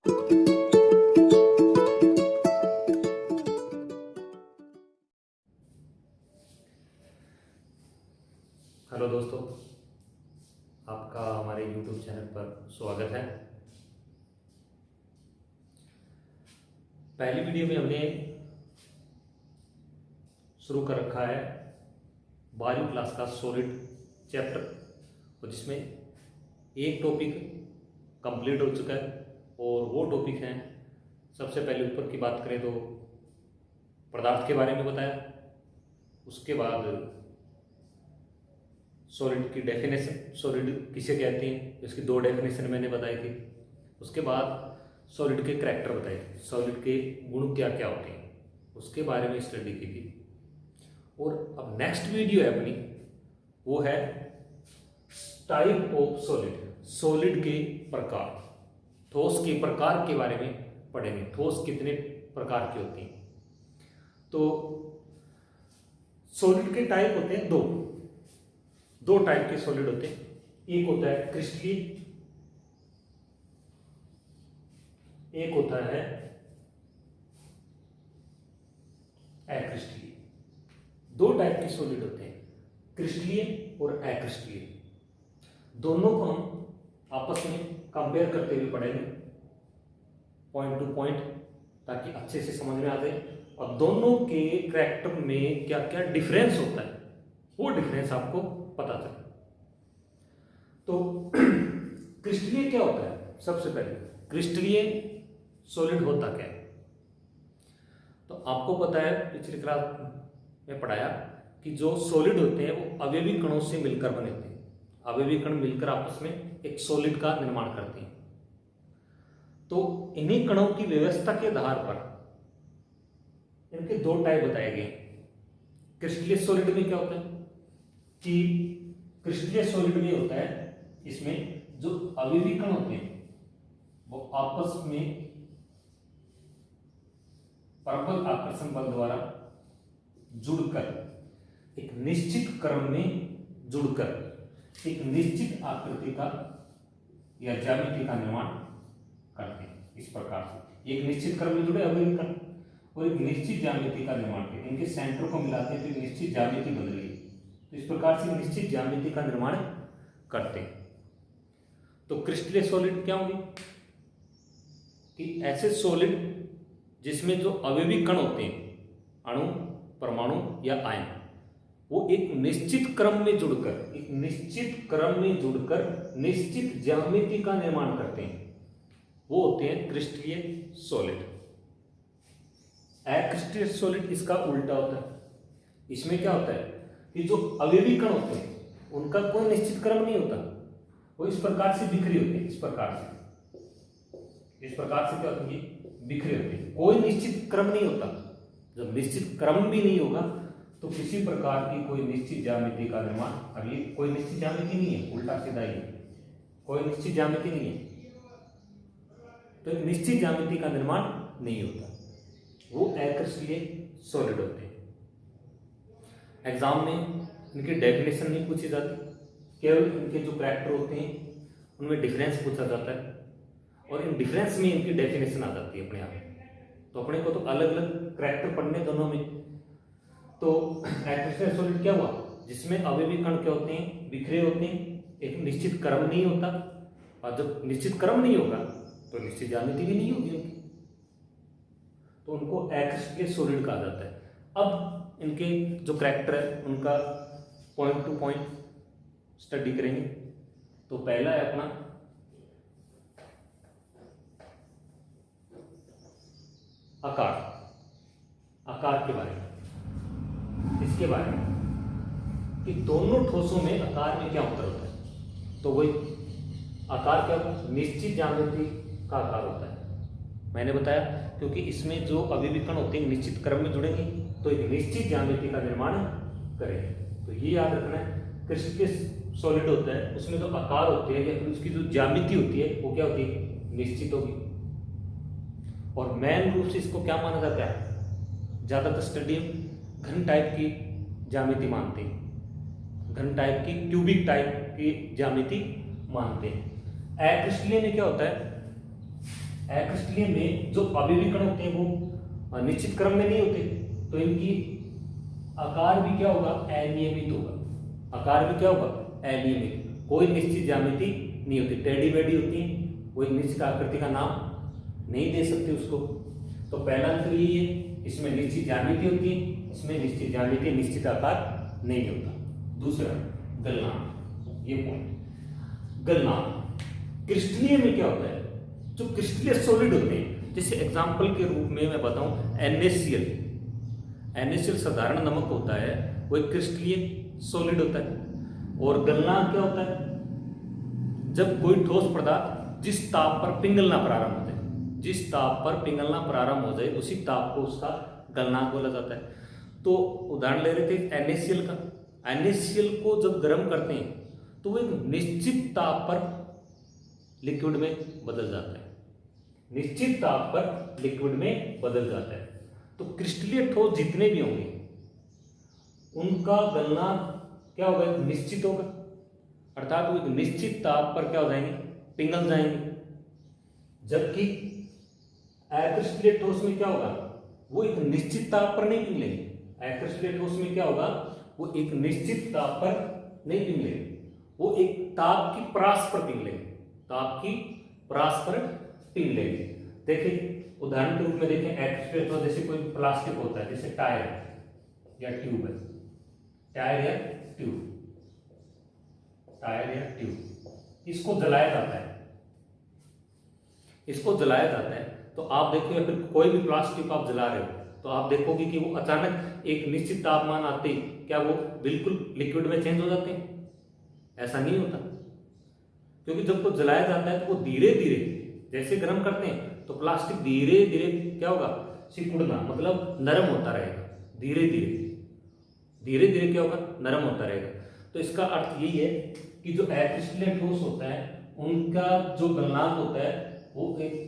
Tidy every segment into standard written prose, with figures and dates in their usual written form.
Hello दोस्तों, आपका हमारे YouTube चैनल पर स्वागत है। पहली वीडियो में हमने शुरू कर रखा है 12वीं क्लास का सॉलिड चैप्टर, और जिसमें एक टॉपिक कंप्लीट हो चुका है और वो टॉपिक है, सबसे पहले ऊपर की बात करें तो पदार्थ के बारे में बताया, उसके बाद सॉलिड की डेफिनेशन, सॉलिड किसे कहते हैं, इसकी 2 डेफिनेशन मैंने बताई थी। उसके बाद सॉलिड के करैक्टर बताए थे, सॉलिड के गुण क्या क्या होते हैं, उसके बारे में स्टडी की थी। और अब नेक्स्ट वीडियो है अपनी, वो है टाइप ऑफ सॉलिड, सॉलिड के प्रकार, ठोस के प्रकार के बारे में पढ़ेंगे। ठोस कितने प्रकार की होती हैं। तो सॉलिड के टाइप होते हैं दो टाइप के सॉलिड होते हैं। एक होता है क्रिस्टलीन, एक होता है एक्रिस्टलीन। 2 टाइप के सॉलिड होते हैं, क्रिस्टलीन और एक्रिस्टलीन। दोनों को हम आपस में कंपेयर करते हुए पढ़ेंगे पॉइंट टू पॉइंट, ताकि अच्छे से समझ में आ जाए और दोनों के करैक्टर में क्या क्या डिफरेंस होता है वो डिफरेंस आपको पता चले। तो क्रिस्टलीन क्या होता है? सबसे पहले क्रिस्टलीन सॉलिड होता क्या है? तो आपको पता है, पिछली क्लास में पढ़ाया कि जो सॉलिड होते हैं वो अवयवी कणों से मिलकर बने होते हैं। अवयवी कण मिलकर आपस में एक सॉलिड का निर्माण करते हैं। तो इन्हीं कणों की व्यवस्था के आधार पर इनके 2 टाइप बताए गए। क्रिस्टलीन सॉलिड में क्या होता है कि क्रिस्टलीन सॉलिड में होता है, इसमें जो अवयवी कण होते हैं वो आपस में परस्पर आकर्षण बल द्वारा जुड़कर एक निश्चित क्रम में जुड़कर एक निश्चित आकृति का या ज्यामिति का निर्माण करते हैं। इस प्रकार से एक निश्चित क्रम में जुड़े अवयवी कण और एक निश्चित ज्यामिति का निर्माण करते हैं। इनके सेंटर को मिलाते हैं तो एक निश्चित ज्यामिति बन रही है। तो इस प्रकार से निश्चित ज्यामिति का निर्माण करते हैं। तो क्रिस्टलीन सॉलिड क्या होंगे कि ऐसे सॉलिड जिसमें जो अवयवी कण होते हैं, अणु, परमाणु या आयन, वो एक निश्चित क्रम में जुड़कर निश्चित ज्यामिति का निर्माण करते हैं, वो होते हैं क्रिस्टलीन सॉलिड। एक्रिस्टलीन सॉलिड इसका उल्टा होता है। इसमें क्या होता है कि जो अवयवी कण होते हैं उनका कोई निश्चित क्रम नहीं होता, वो इस प्रकार से बिखरे होते हैं। इस प्रकार से क्या होती है? बिखरे होते हैं। कोई निश्चित क्रम नहीं होता। जब निश्चित क्रम भी नहीं होगा तो किसी प्रकार की कोई निश्चित ज्यामिति का निर्माण, अभी कोई निश्चित ज्यामिति नहीं है, उल्टा सीधा ही कोई निश्चित ज्यामिति नहीं है, तो एक निश्चित ज्यामिति का निर्माण नहीं होता, वो एक्रिस्टलीन सॉलिड होते हैं। एग्जाम में इनकी डेफिनेशन नहीं पूछी जाती, केवल इनके जो करैक्टर होते हैं उनमें डिफरेंस पूछा जाता है और इन डिफरेंस में इनकी डेफिनेशन आ जाती है अपने आप। तो अपने को तो अलग अलग करैक्टर पढ़ने दोनों में। तो एक्रिस्टलीन सॉलिड क्या हुआ? जिसमें अवयवी कण क्या होते हैं? बिखरे होते हैं, एक निश्चित क्रम नहीं होता, और जब निश्चित क्रम नहीं होगा तो निश्चित ज्यामिति भी नहीं होगी उनकी, तो उनको एक्रिस्टलीन सॉलिड कहा जाता है। अब इनके जो करैक्टर है उनका पॉइंट टू पॉइंट स्टडी करेंगे। तो पहला है अपना आकार के बारे में, इसके बारे में कि दोनों ठोसों में आकार में क्या अंतर होता है। तो वही आकार क्या होता है? निश्चित ज्यामिति का आकार होता है। मैंने बताया क्योंकि इसमें जो अवयवी कण होते हैं निश्चित क्रम में जुड़ेंगे तो एक निश्चित ज्यामिति का निर्माण करेंगे। तो ये याद रखना है, क्रिस्टलीन सॉलिड होता है उसमें जो आकार होते हैं या उसकी जो ज्यामिति होती है वो क्या होती है? निश्चित होगी। और मेन रूप से इसको क्या माना जाता है? ज्यादातर स्टडी घन टाइप की ज्यामिति मानते हैं, घन टाइप की, क्यूबिक टाइप की ज्यामिति मानते हैं। एक्रिस्टलीन में क्या होता है अक्रिस्टलीय में जो अवयवी कण होते हैं वो निश्चित क्रम में नहीं होते, तो इनकी आकार भी क्या होगा, अनियमित होगा। आकार भी क्या होगा, अनियमित, कोई निश्चित ज्यामिति नहीं होती, टेढ़ी मेढ़ी होती है, कोई निश्चित आकृति का नाम नहीं दे सकते उसको। तो पहला अंतर यही है, इसमें निश्चित ज्यामिति होती है, इसमें निश्चित ज्यामिति निश्चित आकार नहीं होता। दूसरा गलनांक, ये पॉइंट गलनांक क्रिस्टलीय में क्या होता है, जो क्रिस्टलीय सॉलिड होते हैं, जैसे एग्जांपल के रूप में मैं बताऊं NaCl, NaCl साधारण नमक होता है, वो एक क्रिस्टलीय सॉलिड होता है। और गलनांक क्या होता है, जब कोई ठोस पदार्थ जिस ताप पर पिघलना प्रारंभ होता है, जिस ताप पर पिघलना प्रारंभ हो जाए उसी ताप को उसका गलनांक बोला जाता है। तो उदाहरण ले रहे थे NaCl का, NaCl को जब गर्म करते हैं तो वो एक निश्चित ताप पर लिक्विड में बदल जाता है, निश्चित ताप पर लिक्विड में बदल जाता है। तो क्रिस्टलीय ठोस जितने भी होंगे उनका गलनांक क्या होगा, निश्चित होगा, अर्थात वो एक निश्चित ताप पर क्या हो जाएंगे, पिघल जाएंगे। जबकि अक्रिस्टलीय ठोस में क्या होगा, वो एक निश्चित ताप पर नहीं पिघलेंगे। अक्रिस्टलीय ठोस में क्या होगा, वो एक निश्चित ताप पर नहीं पिघलेंगे, वो एक ताप की प्रास पर पिघलेंगे, ताप की प्रास पर पिघलेंगे। देखिए उदाहरण के रूप में देखें, अक्रिस्टलीय ठोस जैसे कोई प्लास्टिक होता है, जैसे टायर या ट्यूब है, टायर या ट्यूब, टायर या ट्यूब, इसको जलाया जाता है, इसको जलाया जाता है। तो आप देखिए, फिर कोई भी प्लास्टिक आप जला रहे हो तो आप देखोगे कि वो अचानक एक निश्चित तापमान आते ही क्या वो बिल्कुल लिक्विड में चेंज हो जाते हैं, ऐसा नहीं होता। क्योंकि जब वो जलाया जाता है तो वो धीरे धीरे, जैसे गर्म करते हैं तो प्लास्टिक धीरे धीरे क्या होगा, सिकुड़ना, मतलब नरम होता रहेगा, धीरे धीरे धीरे धीरे क्या होगा, नरम होता रहेगा। तो इसका अर्थ यही है कि जो अक्रिस्टलीय ठोस होता है उनका जो गलनांक होता है वो एक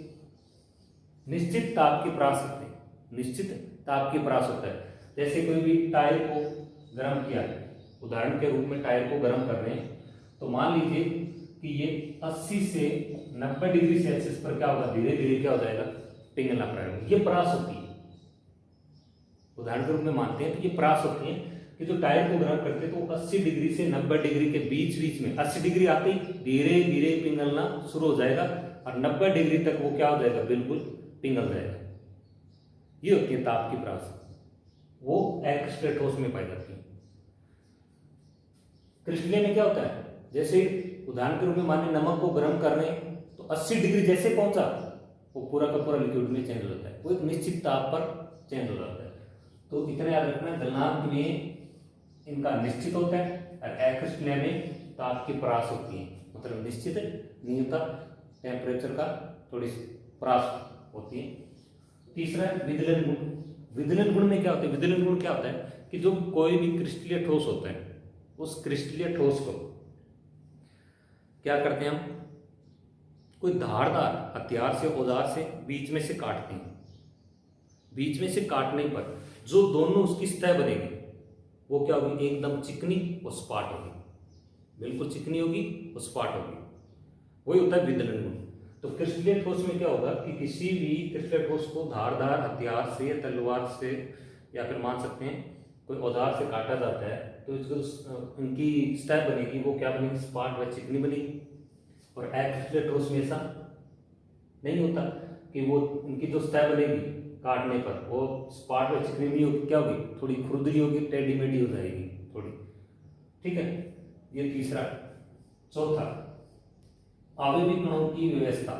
निश्चित ताप की प्रास होते हैं, निश्चित ताप की प्रास होता है। जैसे कोई भी टायर को गर्म किया, उदाहरण के रूप में टायर को गर्म कर रहे हैं, तो मान लीजिए कि ये 80 से 90 डिग्री सेल्सियस पर क्या होगा, धीरे धीरे क्या हो जाएगा, पिघलना प्रारंभ, ये प्रास होती है। उदाहरण के रूप में मानते हैं तो ये प्रास होती है कि जो टायर को गर्म करते हैं तो 80 डिग्री से 90 डिग्री के बीच बीच में, 80 डिग्री आते ही धीरे धीरे पिघलना शुरू हो जाएगा और 90 डिग्री तक वो क्या हो जाएगा, बिल्कुल पिघल जाएगा। ये होती है ताप की प्रास, वो अक्रिस्टलीय ठोस में पाई जाती है। क्रिस्टलीय में क्या होता है, जैसे उदाहरण के रूप में मानिए नमक को गर्म कर रहे हैं तो 80 डिग्री जैसे पहुंचा वो पूरा का पूरा लिक्विड में चेंज हो जाता है, वो एक निश्चित ताप पर चेंज हो जाता है। तो इतना याद रखना, गलनांक में इनका निश्चित होता है और अक्रिस्टलीय में ताप की प्रास होती है, मतलब निश्चित नहीं होता, टेम्परेचर का थोड़ी प्रास होती है। तीसरा है विदलन गुण। विदलन गुण में क्या होता है, विदलन गुण क्या होता है कि जो कोई भी क्रिस्टलीय ठोस होता है उस क्रिस्टलीय ठोस को क्या करते हैं, हम कोई धारदार हथियार से, औजार से बीच में से काटते हैं। बीच में से काटने पर जो दोनों उसकी सतह बनेगी वो क्या होगी, एकदम चिकनी और सपाट होगी, बिल्कुल चिकनी होगी और सपाट होगी, वही होता है विदलन गुण। तो क्रिस्टलीय ठोस में क्या होगा कि किसी भी क्रिस्टलीय ठोस को धारदार हथियार से, तलवार से, या फिर मान सकते हैं कोई औजार से काटा जाता है तो इसको इनकी सतह बनेगी, वो क्या बनेगी, सपाट व चिकनी बनेगी। और अक्रिस्टलीय ठोस में ऐसा नहीं होता कि वो इनकी जो सतह बनेगी काटने पर वो सपाट व चिकनी नहीं होगी, क्या होगी, थोड़ी खुरदरी होगी, टेढ़ी मेढ़ी हो जाएगी थोड़ी, ठीक है। ये तीसरा। चौथा, अवयवी कणों की व्यवस्था।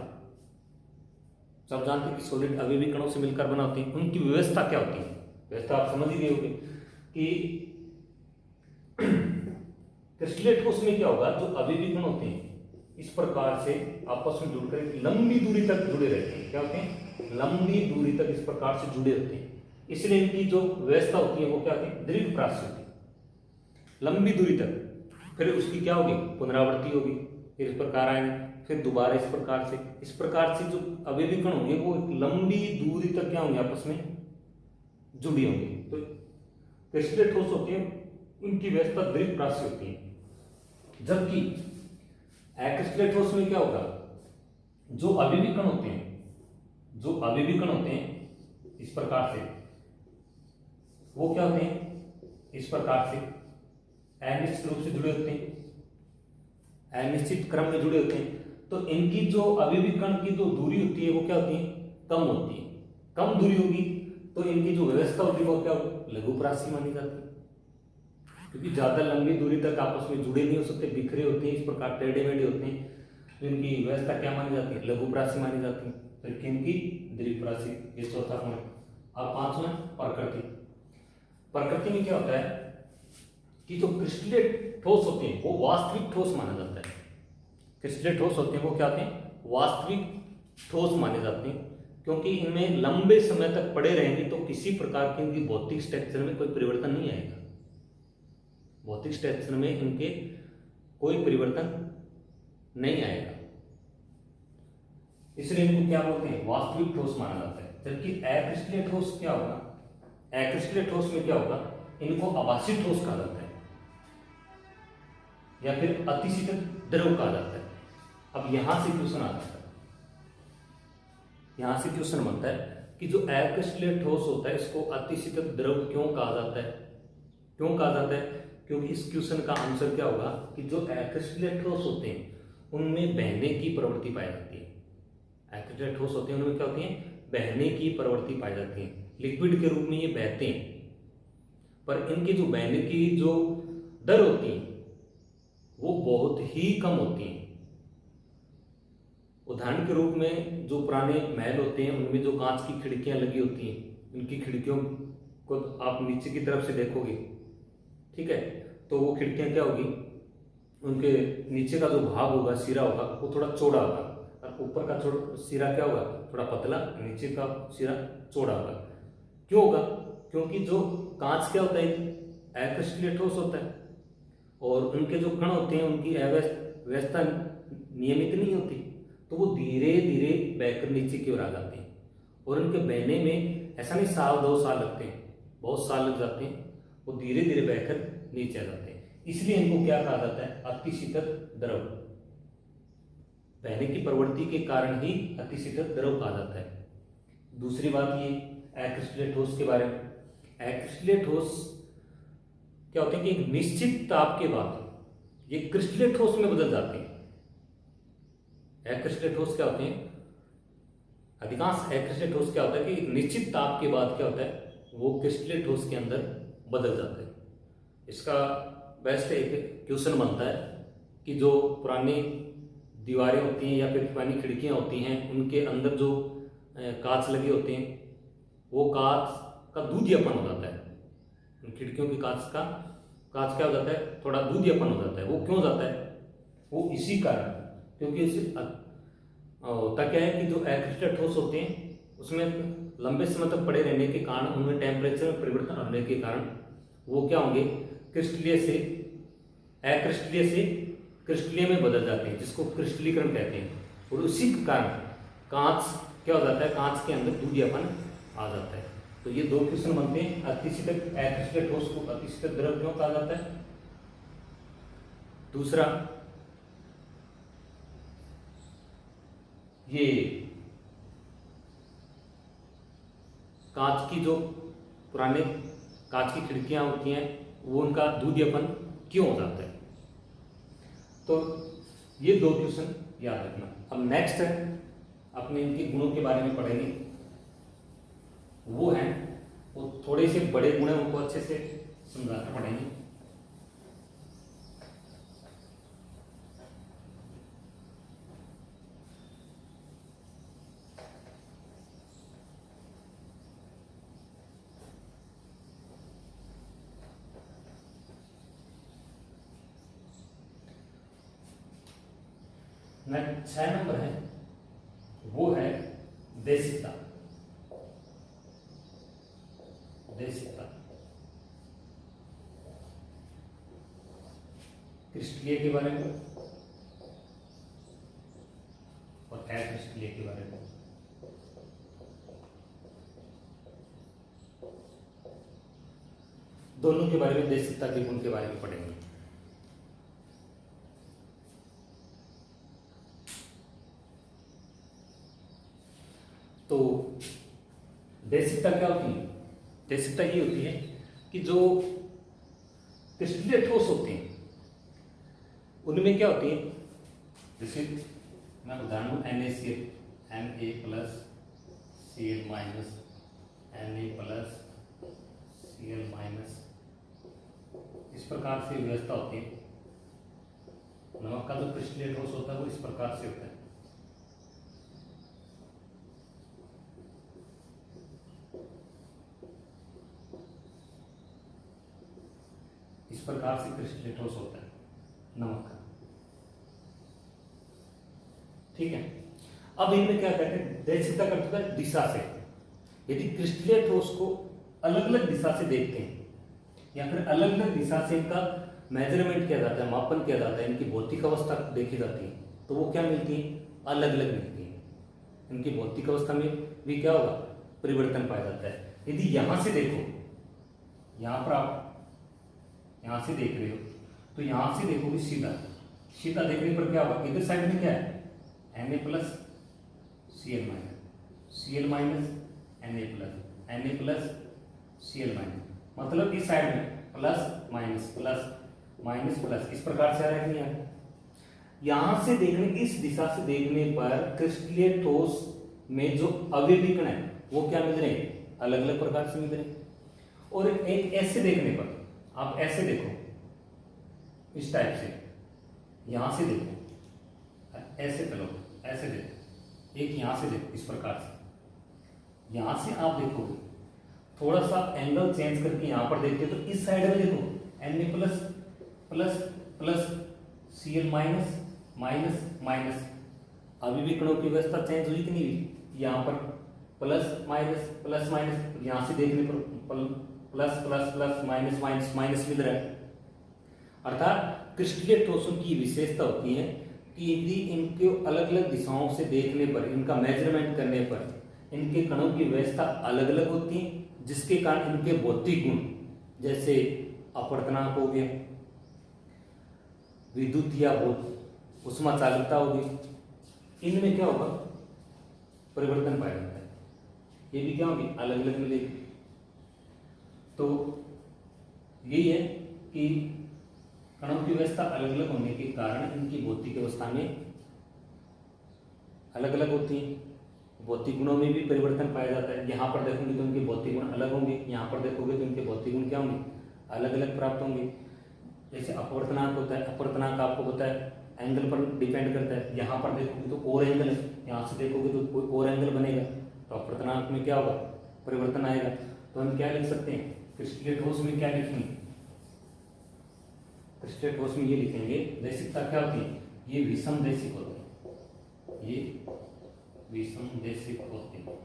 सब जानते हैं कि सॉलिड अवयवी कणों से मिलकर बना होती है, उनकी व्यवस्था क्या होती है, व्यवस्था आप समझ ही गए होंगे कि क्रिस्टलीय ठोस में क्या होगा, जो अवयवी कण होते हैं इस प्रकार से आपस में जुड़कर एक लंबी दूरी तक जुड़े रहते हैं, क्या होते हैं, लंबी दूरी तक इस प्रकार से जुड़े होते हैं, इसलिए इनकी जो व्यवस्था होती है वो क्या होती है, दीर्घ प्रास होती है, लंबी दूरी तक। फिर उसकी क्या होगी, पुनरावृत्ति होगी, फिर इस प्रकार आएंगे, फिर दोबारा इस प्रकार से जो अवयवी कण होंगे वो एक लंबी दूरी तक क्या होंगे, आपस में जुड़ी होंगी। तो क्रिस्टलीय ठोस होती है, उनकी व्यवस्था दीर्घ प्रास होती है। जबकि अक्रिस्टलीय ठोस में क्या होगा, जो अवयवी कण होते हैं जो अवयवी कण होते हैं इस प्रकार से, वो क्या होते हैं इस प्रकार से अनिश्चित रूप से जुड़े होते हैं, अनिश्चित क्रम में जुड़े होते हैं। तो इनकी जो अवयवी कण की जो दूरी होती है वो क्या होती है, कम होती है। कम दूरी होगी तो इनकी जो व्यवस्था होती है वो क्या लघुपरासी मानी जाती है, क्योंकि ज्यादा लंबी दूरी तक आपस में जुड़े नहीं हो सकते, बिखरे होते हैं, इस प्रकार टेढ़े मेढ़े होते हैं, तो इनकी व्यवस्था क्या मानी जाती है, लघुपरासी मानी जाती है। फिर इनकी दीर्घपरासी, ये चौथा पॉइंट। अब पांचवा प्रकृति। प्रकृति में क्या होता है कि जो क्रिस्टलेट ठोस होते हैं वो वास्तविक ठोस माना जाता है। क्रिस्टलेट ठोस होते हैं वो क्या होते हैं, वास्तविक ठोस माने जाते हैं, क्योंकि इनमें लंबे समय तक पड़े रहेंगे तो किसी प्रकार के इनकी भौतिक स्ट्रक्चर में कोई परिवर्तन नहीं आएगा, भौतिक स्ट्रक्चर में इनके कोई परिवर्तन नहीं आएगा, इसलिए इनको क्या बोलते हैं, वास्तविक ठोस माना जाता है। जबकि अक्रिस्टलीय ठोस क्या होगा, अक्रिस्टलीय ठोस में क्या होगा, इनको आभासी ठोस कहा जाता है या फिर अतिशीतल द्रव कहा जाता है। अब यहां से क्वेश्चन आ जाता है, यहां से क्वेश्चन बनता है कि जो अक्रिस्टलीय ठोस होता है इसको अतिशीतल द्रव क्यों कहा जाता है, क्यों कहा जाता है, क्योंकि इस क्वेश्चन का आंसर क्या होगा कि जो अक्रिस्टलीय ठोस होते हैं उनमें बहने की प्रवृत्ति पाई जाती है। अक्रिस्टलीय ठोस होते हैं उनमें क्या होती है, बहने की प्रवृत्ति पाई जाती है, लिक्विड के रूप में ये बहते हैं, पर इनकी जो बहने की जो दर होती है वो बहुत ही कम होती है। उदाहरण के रूप में जो पुराने महल होते हैं उनमें जो कांच की खिड़कियां लगी होती हैं, उनकी खिड़कियों को आप नीचे की तरफ से देखोगे, ठीक है, तो वो खिड़कियां क्या होगी, उनके नीचे का जो भाग होगा, सिरा होगा, वो थोड़ा चौड़ा होगा, और ऊपर का सिरा क्या होगा, थोड़ा पतला, नीचे का सिरा चौड़ा होगा। क्यों होगा, क्योंकि जो कांच क्या होता है, अक्रिस्टलीय ठोस होता है, और उनके जो कण होते हैं उनकी व्यवस्था नियमित नहीं होती, तो वो धीरे धीरे बहकर नीचे की ओर आ जाते हैं, और उनके बहने में ऐसा नहीं साल 2 साल लगते हैं, बहुत साल लग जाते हैं, वो धीरे धीरे बहकर नीचे आ जाते हैं। इसलिए इनको क्या कहा जाता है, अतिशीतल द्रव। बहने की प्रवृत्ति के कारण ही अतिशीतल द्रव कहा जाता है। दूसरी बात ये अक्रिस्टलीय ठोस के बारे में, अक्रिस्टलीय ठोस क्या होते हैं कि एक निश्चित ताप के बाद ये क्रिस्टलीय ठोस में बदल जाते हैं। अक्रिस्टलीय ठोस क्या होते हैं, अधिकांश अक्रिस्टलीय ठोस क्या होता है कि निश्चित ताप के बाद क्या होता है, वो क्रिस्टलीय ठोस के अंदर बदल जाता है। इसका बेस्ट एक क्वेश्चन बनता है कि जो पुरानी दीवारें होती हैं या फिर पुरानी खिड़कियां होती हैं उनके अंदर जो कांच लगे होते हैं वो कांच का दूधियापन हो जाता है, उन खिड़कियों की कांच क्या हो जाता है, थोड़ा दूधियापन हो जाता है। वो क्यों जाता है, वो इसी कारण, क्योंकि इससे होता क्या है कि जो अक्रिस्टलीय ठोस होते हैं उसमें लंबे समय तक पड़े रहने के कारण उनमें टेम्परेचर में परिवर्तन होने के कारण वो क्या होंगे, क्रिस्टलीय से अक्रिस्टलीय से क्रिस्टलीय में बदल जाते हैं, जिसको क्रिस्टलीकरण कहते हैं। और उसी के कारण कांच क्या हो जाता है, कांच के अंदर दूधियापन आ जाता है। तो ये 2 क्वेश्चन बनते हैं, अतिशीतल अक्रिस्टलीय ठोस को अतिशीतल द्रव क्यों कहा जाता है। दूसरा, ये कांच की जो पुराने कांच की खिड़कियां होती हैं वो उनका दूधियापन क्यों हो जाता है। तो ये 2 क्वेश्चन याद रखना। अब नेक्स्ट है अपने इनके गुणों के बारे में पढ़ेंगे, वो है वो थोड़े से बड़े गुण हैं, उनको अच्छे से समझाकर पढ़ेंगे। नेक्स्ट 6 नंबर है, वो है देशिकता। देशिकता क्रिस्टलीय के बारे में और अक्रिस्टलीय के बारे में। दोनों के बारे में, देशिकता के गुण के बारे में पढ़ेंगे। तो देशिकता क्या होती है? देशिकता ये होती है कि जो क्रिस्टलीय ठोस होते हैं उनमें क्या होती है, जैसे मैं उदाहरण दूं NaCl, Na plus Cl minus, Na plus Cl minus, इस प्रकार से व्यवस्था होती है। नमक का जो क्रिस्टलीय ठोस होता है वो इस प्रकार से होता है। इस प्रकार से क्रिस्टलीय ठोस होता है नमक का, ठीक है। अब इनमें क्या कहते हैं, देशिकता का अर्थ है दिशा से। यदि क्रिस्टलीय ठोस को अलग अलग दिशा से देखते हैं या फिर अलग अलग दिशा से इनका मेजरमेंट किया जाता है, मापन किया जाता है, इनकी भौतिक अवस्था देखी जाती है, तो वो क्या मिलती है? अलग अलग मिलती है। इनकी भौतिक अवस्था में भी क्या होगा? परिवर्तन पाया जाता है। यदि यहां से देखो, यहां पर आप यहां से देख रहे हो तो यहां से देखोगे सीधा, सीधा देखने पर क्या होगा? इधर साइड में क्या है? Na plus Cl minus, Cl minus Na plus, Na plus Cl minus, मतलब इस साइड में plus minus plus minus plus, इस प्रकार से आ रहा है कि नहीं आ रहा? यहां से देखने, इस दिशा से देखने पर क्रिस्टलीय ठोस में जो अवयवी कण है वो क्या मिल रहे हैं? अलग अलग प्रकार से मिल रहे हैं। और एक ऐसे देखने पर, आप ऐसे देखो, इस टाइप से, यहां से देखो, ऐसे चलो, ऐसे देखो, एक यहां से देखो, इस प्रकार से यहां से आप देखोगे, थोड़ा सा एंगल चेंज करके यहां पर देखते हो तो इस साइड में देखो Na plus plus plus Cl minus minus minus, अभी भी कणों की व्यवस्था चेंज हुई कि नहीं हुई? यहाँ पर प्लस माइनस, यहाँ से देखने पर plus plus plus minus minus minus मिल रहा है। अर्थात क्रिस्टलीय ठोसों की विशेषता होती है कि यदि इनके अलग अलग दिशाओं से देखने पर, इनका मेजरमेंट करने पर, इनके कणों की व्यवस्था अलग अलग होती है, जिसके कारण इनके भौतिक गुण, जैसे अपवर्तनांक हो गया, विद्युत या उष्मा चालकता होगी, इनमें क्या होगा? परिवर्तन पाया जाता है। ये भी क्या होगी? अलग अलग मिलेगी। तो यही है कि कणों की व्यवस्था अलग अलग होने के कारण इनकी भौतिक अवस्था में अलग अलग होती है। भौतिक गुणों में भी परिवर्तन पाया जाता है। यहाँ पर देखोगे तो उनके भौतिक गुण अलग होंगे, यहाँ पर देखोगे तो उनके भौतिक गुण क्या होंगे? अलग अलग प्राप्त होंगे। जैसे अपवर्तनांक होता है, अपवर्तनांक आपको पता है एंगल पर डिपेंड करता है। यहाँ पर देखोगे तो और एंगल है, यहाँ से देखोगे तो कोई और एंगल बनेगा, तो अपवर्तनांक में क्या होगा? परिवर्तन आएगा। तो हम क्या लिख सकते हैं? क्रिस्टलीय ठोस में क्या लिखेंगे? क्रिस्टलीय ठोस में ये लिखेंगे, देशिकता क्या होती है? ये विषम देशिक होते हैं, ये विषम देशिक होते हैं,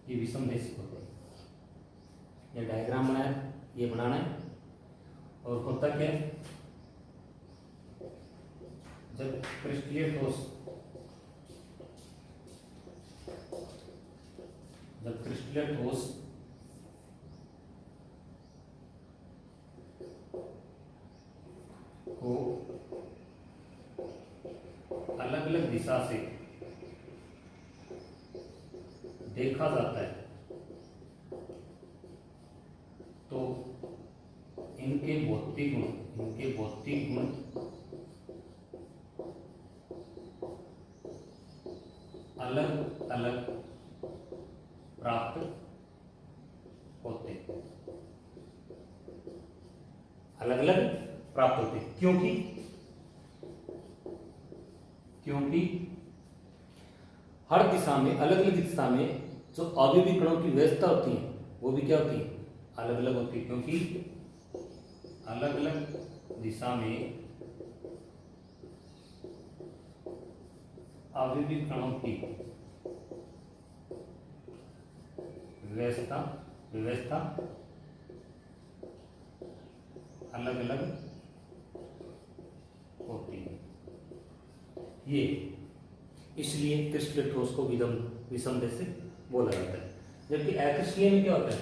ये विषम देशिक होते हैं। ये डायग्राम बनाया, ये बनाना है। और होता क्या है? जब क्रिस्टलीय ठोस, जब क्रिस्टलीय ठोस को अलग अलग दिशा से देखा जाता है तो इनके भौतिक गुण अलग अलग प्राप्त होते हैं, अलग अलग प्राप्त होते हैं। क्योंकि हर दिशा में, अलग अलग दिशा में जो अवयवी कणों की व्यवस्था होती है वो भी क्या होती है? अलग अलग होती है। क्योंकि अलग अलग दिशा में अवयवी कणों की व्यवस्था अलग अलग होती है। ये इसलिए क्रिस्टलीय ठोस को विषम देशिक बोला जाता है। जबकि अक्रिस्टलीय में क्या होता है?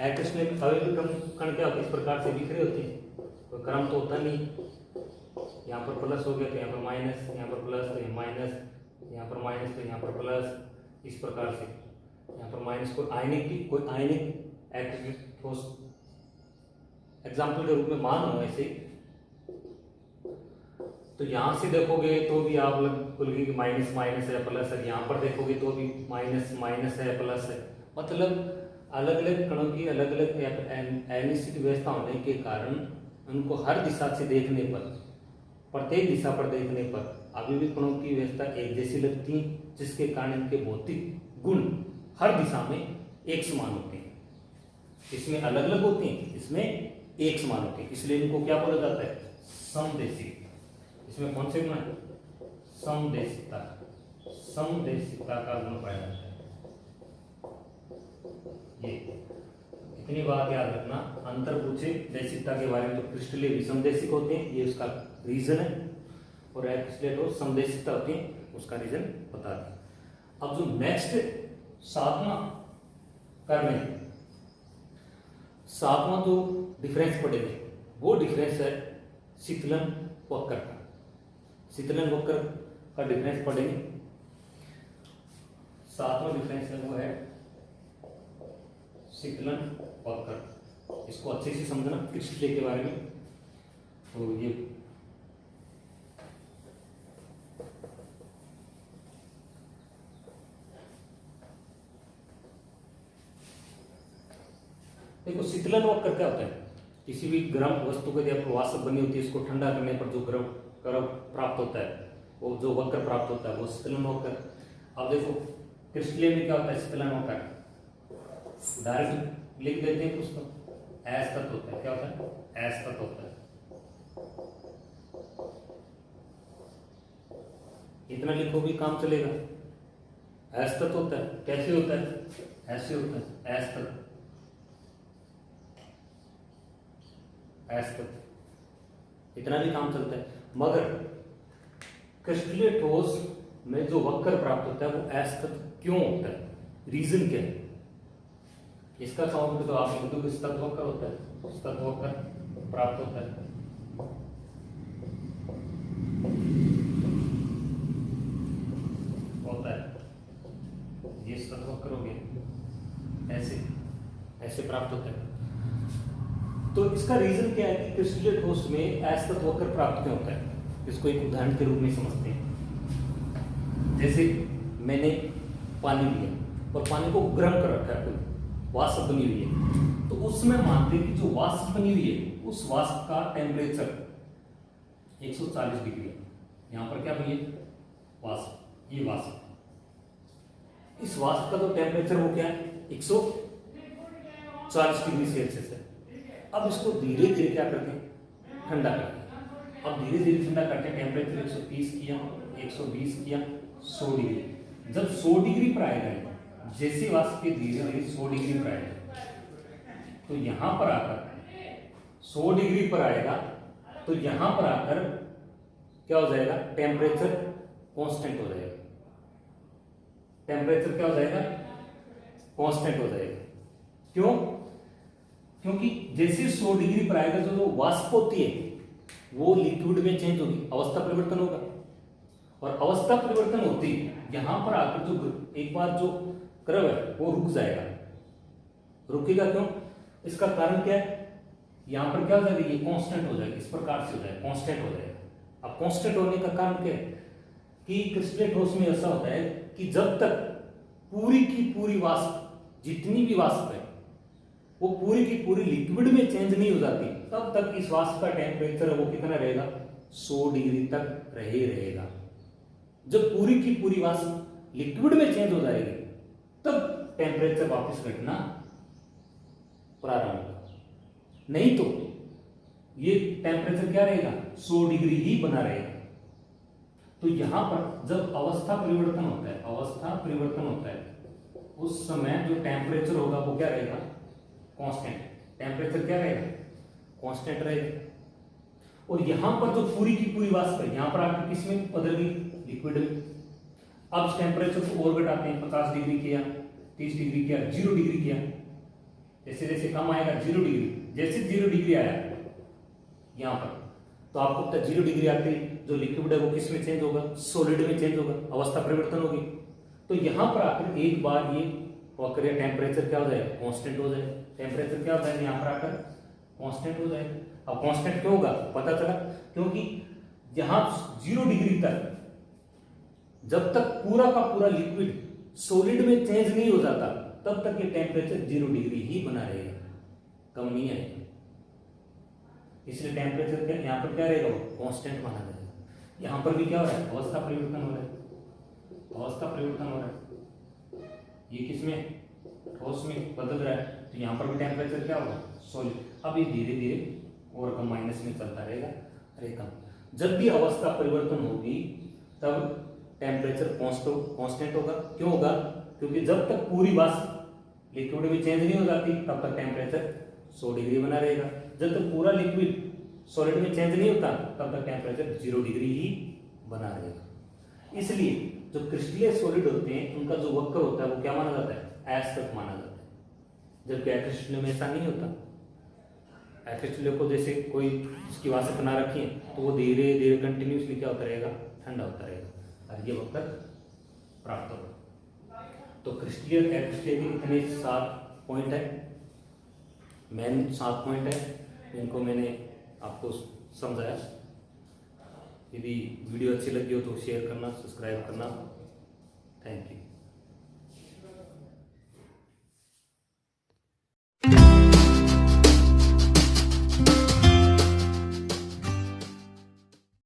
अक्रिस्टलीय में अवयवी कण क्या होते हैं? इस प्रकार से बिखरे होते हैं, कोई क्रम तो होता नहीं। यहाँ पर प्लस हो गया तो यहाँ पर माइनस, यहाँ पर प्लस तो यहाँ माइनस, यहाँ पर माइनस तो यहाँ पर प्लस, इस प्रकार से यहाँ पर माइनस कोई आयनिक ठोस एग्जाम्पल के रूप में मान लो ऐसे। तो यहां से देखोगे तो भी आप बोलोगे कि माइनस माइनस है प्लस है, यहाँ पर देखोगे तो भी माइनस माइनस है प्लस है। मतलब अलग अलग कणों की अलग अलग अनिश्चित व्यवस्था होने के कारण उनको हर दिशा से देखने पर, प्रत्येक दिशा पर देखने पर अभी भी कणों की व्यवस्था एक जैसी लगती है, जिसके कारण इनके भौतिक गुण हर दिशा में एक समान होते हैं। इसमें अलग अलग होते हैं, इसमें एक समान होते हैं, इसलिए इनको क्या बोला जाता है? समदेशिक। इसमें कौन से गुण है? समदेशिकता, समदेशिकता का गुण पाया जाता है। ये इतनी बात याद रखना, अंतर पूछे देशिकता के बारे में तो क्रिस्टलीय भी समदेशिक होते हैं, ये उसका रीजन है, और क्रिस्टलीय तो समदेशिकता होती है, उसका रीजन बता दें। अब जो नेक्स्ट 7वां करने 7वां जो डिफरेंस पड़ेगा वो डिफरेंस है शीतलन वक्र का। शीतलन वक्र का डिफरेंस पढ़ेंगे। 7वां डिफरेंस है वो है शीतलन वक्र। इसको अच्छे से समझना क्रिस्टलीय के बारे में। तो ये देखो शीतलन वक्र क्या होता है? किसी भी गर्म वस्तु को यदि वाष्प बनी होती है, इसको ठंडा करने पर जो गर्म प्राप्त होता है, वो जो वक्र प्राप्त होता है वो शीतलन वक्र। अब देखो क्रिस्टलीय में क्या होता है? शीतलन वक्र डायरेक्ट लिख देते हैं उसको, असतत होता है। क्या होता है? असतत होता है। इतना लिखो भी काम चलेगा। असतत होता है। कैसे होता है? ऐसे होता है, असतत असतत, इतना भी काम चलता है। मगर क्रिस्टलीय ठोस में जो वक्र प्राप्त होता है वो असतत क्यों होता है? रीजन क्या है इसका? तो आप लिख दो कि सतत वक्र होता है, सतत वक्र प्राप्त होता है। ये सतत वक्र हो गया, ऐसे ऐसे प्राप्त होता है। तो इसका रीजन क्या है कि क्रिस्टलीय ठोस में असतत वक्र प्राप्त क्यों होता है? इसको एक उदाहरण के रूप में समझते हैं। जैसे मैंने पानी लिया और पानी को गर्म कर रखा है, वाष्प बनी हुई है, तो उसमें मानते हैं कि जो वाष्प बनी हुई है उस वाष्प का टेम्परेचर 140 डिग्री है। यहाँ पर क्या बनी है? वाष्प, ये वाष्प। इस वाष्प का जो टेम्परेचर वो क्या है? 140 डिग्री सेल्सियस है। अब इसको धीरे धीरे क्या करते हैं? ठंडा करते हैं। अब धीरे धीरे ठंडा करते हैं, टेम्परेचर 130 किया, 120 किया, 100 डिग्री। जब 100 डिग्री पर आएगा, जैसे वाष्प के धीरे धीरे 100 डिग्री पर आएगा, तो यहां पर आकर 100 डिग्री पर आएगा, तो यहां पर आकर क्या हो जाएगा? टेम्परेचर कांस्टेंट हो जाएगा। टेम्परेचर क्या हो जाएगा? कांस्टेंट हो जाएगा। क्यों? क्योंकि जैसे 100 डिग्री पर आएगा, जो वाष्प होती है वो लिक्विड में चेंज होगी, अवस्था परिवर्तन होगा, और अवस्था परिवर्तन होती यहां पर आकर जो एक बार जो कर्व है वो रुक जाएगा। रुकेगा क्यों? इसका कारण क्या है? यहां पर क्या हो जाएगा? ये कांस्टेंट हो जाएगा, इस प्रकार से हो जाएगा, कांस्टेंट हो जाएगा। अब कांस्टेंट होने का कारण क्या है कि क्रिस्टलीय ठोस में ऐसा होता है कि जब तक पूरी की पूरी वाष्प, जितनी भी वाष्प है वो पूरी की पूरी लिक्विड में चेंज नहीं हो जाती, तब तक इस वाष्प का टेम्परेचर वो कितना रहेगा? 100 डिग्री तक रहेगा। जब पूरी की पूरी वाष्प लिक्विड में चेंज हो जाएगी तब टेम्परेचर वापस घटना प्रारंभ होगा। नहीं तो ये टेम्परेचर क्या रहेगा? 100 डिग्री ही बना रहेगा। तो यहां पर जब अवस्था परिवर्तन होता है, अवस्था परिवर्तन होता है, उस समय जो टेम्परेचर होगा वो क्या रहेगा? कांस्टेंट। टेम्परेचर क्या रहेगा? कांस्टेंट रहेगा। और यहां पर जो पूरी की पूरी वाष्प है, यहां पर आकर किसमें बदल गई? लिक्विड में। अब इस टेम्परेचर को और घटाते हैं, 50 डिग्री किया, 30 डिग्री किया, 0 डिग्री किया। जैसे जैसे कम आएगा 0 डिग्री, जैसे 0 डिग्री आया यहां पर, तो आपको पता 0 डिग्री आते जो लिक्विड है वो किस में चेंज होगा, सॉलिड में चेंज होगा, अवस्था परिवर्तन होगी। तो यहाँ पर आकर एक बार ये वक्र टेम्परेचर क्या हो जाएगा, कांस्टेंट हो जाएगा। टेम्परेचर क्या होता है यहाँ पर आकर कांस्टेंट हो जाएगा। अब कांस्टेंट क्यों होगा पता चला, क्योंकि यहाँ 0 डिग्री तक जब तक पूरा का पूरा लिक्विड सॉलिड में चेंज नहीं हो जाता तब तक ये टेम्परेचर 0 डिग्री ही बना रहेगा, कम नहीं आएगा। इसलिए टेम्परेचर क्या यहाँ पर क्या रहेगा, कांस्टेंट माना जाएगा। यहाँ पर भी क्या हो रहा है, अवस्था परिवर्तन हो रहा है, अवस्था परिवर्तन हो रहा है। ये किसमें, ठोस में बदल रहा है, तो यहाँ पर भी टेम्परेचर क्या होगा, सॉलिड। अब ये धीरे धीरे और कम माइनस में चलता रहेगा, अरे कम। जब भी अवस्था परिवर्तन होगी तब टेम्परेचर कांस्टेंट होगा। क्यों होगा, क्योंकि जब तक पूरी बात लिक्विड में चेंज नहीं हो जाती तब तक टेम्परेचर 100 डिग्री बना रहेगा। जब तक पूरा लिक्विड सॉलिड में चेंज नहीं होता तब तक टेम्परेचर 0 डिग्री ही बना रहेगा। इसलिए जो क्रिस्टलीय सॉलिड होते हैं उनका जो वक्र होता है वो क्या माना जाता है, एस तक माना जाता है। जबकि एक्रिस्टलीय में ऐसा नहीं होता। एक्रिस्टलीय को जैसे कोई उसकी वाशक बना रखी है तो वो धीरे धीरे कंटिन्यूसली क्या होता रहेगा, ठंडा होता रहेगा और ये वक्र प्राप्त होगा। तो क्रिस्टलीय एक्रिस्टलीय के इतने 7 पॉइंट है, मेन 7 पॉइंट है, इनको मैंने आपको समझाया। यदि वीडियो अच्छी लगी हो तो शेयर करना, सब्सक्राइब करना।